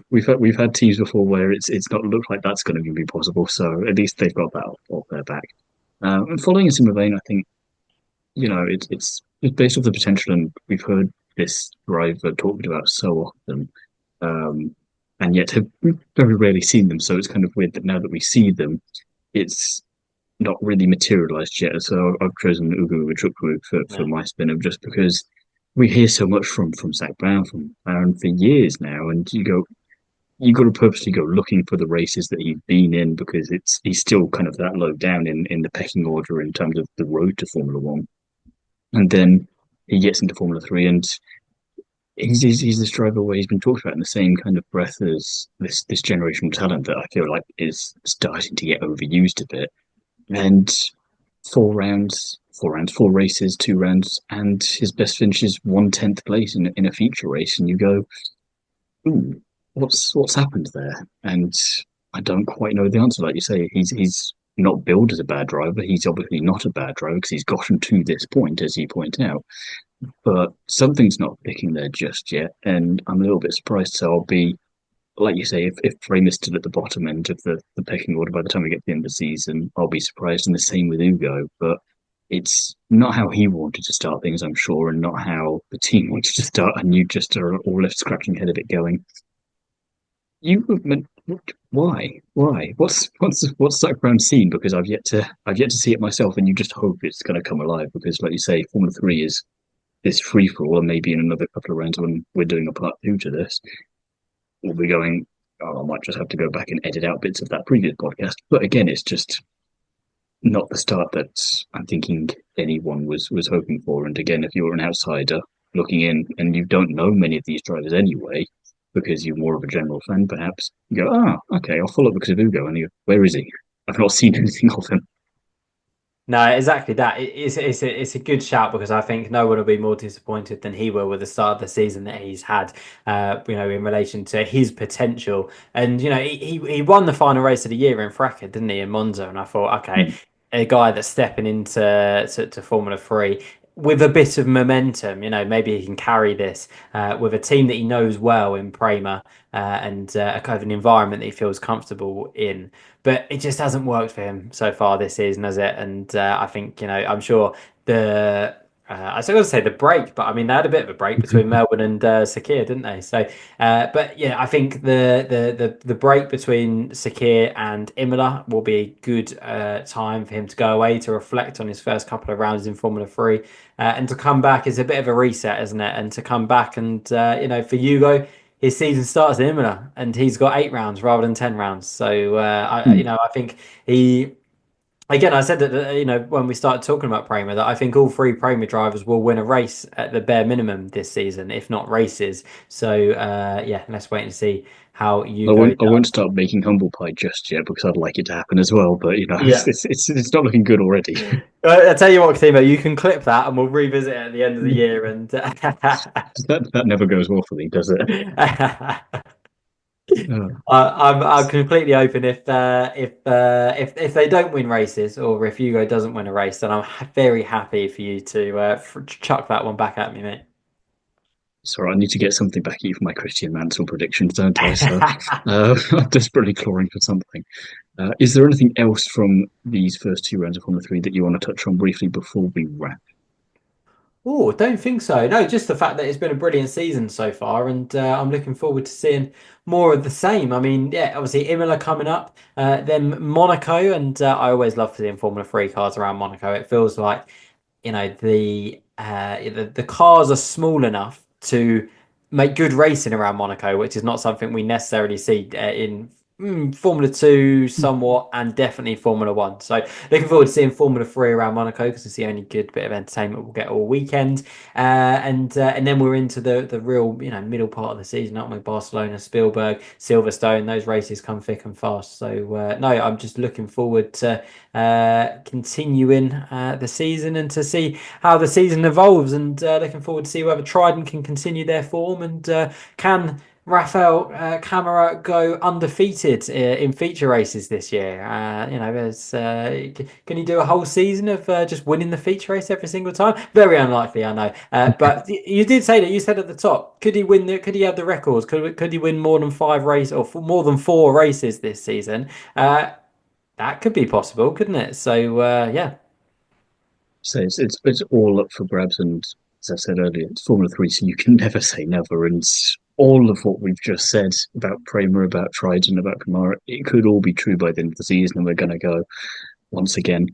We've had teams before where it's not looked like that's going to be possible. So at least they've got that off their back. And following a similar vein, I think it's based off the potential, and we've heard this driver talked about so often, um, and yet have very rarely seen them. So it's kind of weird that now that we see them, it's not really materialized yet. So I've chosen Ugu Ojukwu for Yeah. my spin of just because we hear so much from Zach Brown, from Aaron for years now, and you got to purposely go looking for the races that he's been in because he's still kind of that low down in the pecking order in terms of the road to Formula One, and then he gets into Formula Three, and he's this driver where he's been talked about in the same kind of breath as this generational talent that I feel like is starting to get overused a bit. And 4 races, 2 rounds, and his best finish is 1/10 place in a feature race, and you go, ooh, what's happened there? And I don't quite know the answer. Like you say, he's not billed as a bad driver. He's obviously not a bad driver because he's gotten to this point, as you point out. But something's not clicking there just yet, and I'm a little bit surprised. So I'll be, like you say, if Frame is still at the bottom end of the pecking order by the time we get to the end of the season, I'll be surprised. And the same with Ugo, but it's not how he wanted to start things, I'm sure, and not how the team wanted to start. And you just are all left scratching your head at it, going, "You, why? What's that ground scene?" Because I've yet to see it myself, and you just hope it's going to come alive. Because, like you say, Formula Three is this free for all, and maybe in another couple of rounds when we're doing a part two to this, we'll be going, oh, I might just have to go back and edit out bits of that previous podcast. But again, it's just not the start that I'm thinking anyone was hoping for. And again, if you're an outsider looking in and you don't know many of these drivers anyway, because you're more of a general fan, perhaps you go, okay, I'll follow because of Ugo. And you go, where is he? I've not seen anything of him. No, exactly that. It's a good shout because I think no one will be more disappointed than he will with the start of the season that he's had. In relation to his potential, and he won the final race of the year in Freca, didn't he, in Monza? And I thought, okay, Hmm. a guy that's stepping into to Formula Three with a bit of momentum, maybe he can carry this with a team that he knows well in Prema and a kind of an environment that he feels comfortable in, but it just hasn't worked for him so far this season, has it? And I think, I'm sure the I was going to say the break, but I mean they had a bit of a break between Melbourne and Sakir, didn't they? So, but yeah, I think the break between Sakir and Imola will be a good time for him to go away to reflect on his first couple of rounds in Formula Three, and to come back is a bit of a reset, isn't it? And to come back and for Hugo, his season starts in Imola, and he's got 8 rounds rather than 10 rounds. So I think he. Again, I said that when we started talking about Prema, that I think all three Prema drivers will win a race at the bare minimum this season, if not races. So yeah, let's wait and see how I Hugo won't. I won't does. start making humble pie just yet because I'd like it to happen as well. But it's Yeah. it's not looking good already. I tell you what, Timo, you can clip that, and we'll revisit it at the end of the year. And That never goes well for me, does it? Uh, I'm completely open if they don't win races or if Hugo doesn't win a race, then I'm very happy for you to chuck that one back at me, mate. Sorry, I need to get something back at you for my Christian Mansell predictions, don't I? So I'm desperately clawing for something. Is there anything else from these first 2 rounds of Formula Three that you want to touch on briefly before we wrap? Oh, don't think so. No, just the fact that it's been a brilliant season so far, and I'm looking forward to seeing more of the same. I mean, yeah, obviously Imola coming up, then Monaco, and I always love seeing Formula Three cars around Monaco. It feels like the cars are small enough to make good racing around Monaco, which is not something we necessarily see in Formula Two, somewhat, and definitely Formula One. So looking forward to seeing Formula Three around Monaco because it's the only good bit of entertainment we'll get all weekend. And then we're into the real middle part of the season, aren't we? Barcelona, Spielberg, Silverstone. Those races come thick and fast. So no, I'm just looking forward to continuing the season and to see how the season evolves, and looking forward to see whether Trident can continue their form and can Rafael Camara go undefeated in feature races this year? Can you do a whole season of just winning the feature race every single time? Very unlikely, I know. But you did say that. You said at the top, could he win? Could he have the records? Could he win more than 5 races or more than 4 races this season? That could be possible, couldn't it? So yeah. So it's all up for grabs, and as I said earlier, it's Formula Three, so you can never say never. And all of what we've just said about Kramer, about Triton, about Kamara, it could all be true by the end of the season, and we're going to go once again.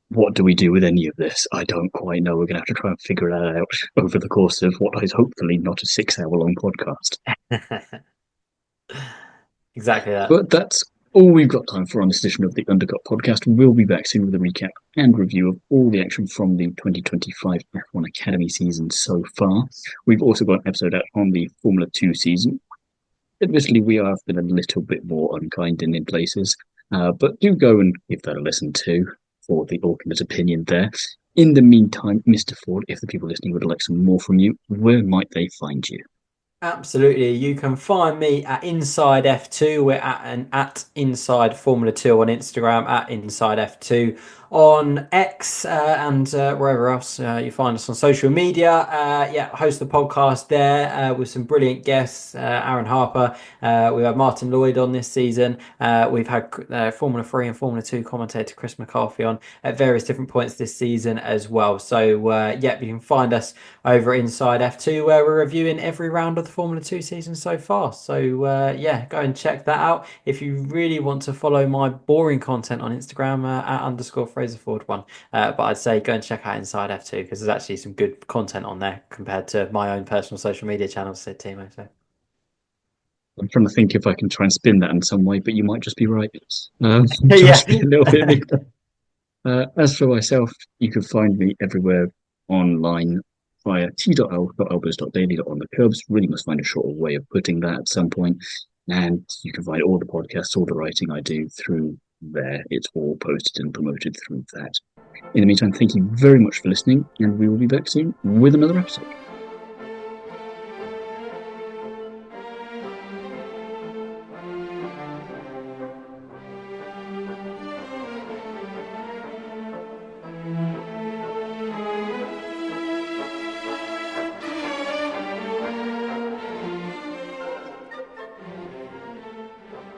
What do we do with any of this? I don't quite know. We're going to have to try and figure that out over the course of what is hopefully not a 6 hour long podcast. Exactly that. But that's all we've got time for on this edition of the Undercut podcast. We'll be back soon with a recap and review of all the action from the 2025 F1 Academy season so far. We've also got an episode out on the Formula 2 season. Admittedly, we have been a little bit more unkind in places, but do go and give that a listen too for the ultimate opinion there. In the meantime, Mr. Ford, if the people listening would like some more from you, where might they find you? Absolutely. You can find me at Inside F2. We're at Inside Formula 2 on Instagram, at Inside F2 on X, and wherever else you find us on social media. Host the podcast there with some brilliant guests. Aaron Harper. We've had Martin Lloyd on this season. We've had Formula 3 and Formula 2 commentator Chris McCarthy on at various different points this season as well. So, you can find us over Inside F2 where we're reviewing every round of the Formula 2 season so far. So, go and check that out. If you really want to follow my boring content on Instagram, at _Fraser Ford 1. But I'd say go and check out Inside F2 because there's actually some good content on there compared to my own personal social media channels, said Thiemo. So. I'm trying to think if I can try and spin that in some way, but you might just be right. Yeah. Just be a little bit as for myself, you can find me everywhere online via t.l.albers.daily on the curbs. Really must find a shorter way of putting that at some point. And you can find all the podcasts, all the writing I do through there. It's all posted and promoted through that. In the meantime, thank you very much for listening, and we will be back soon with another episode.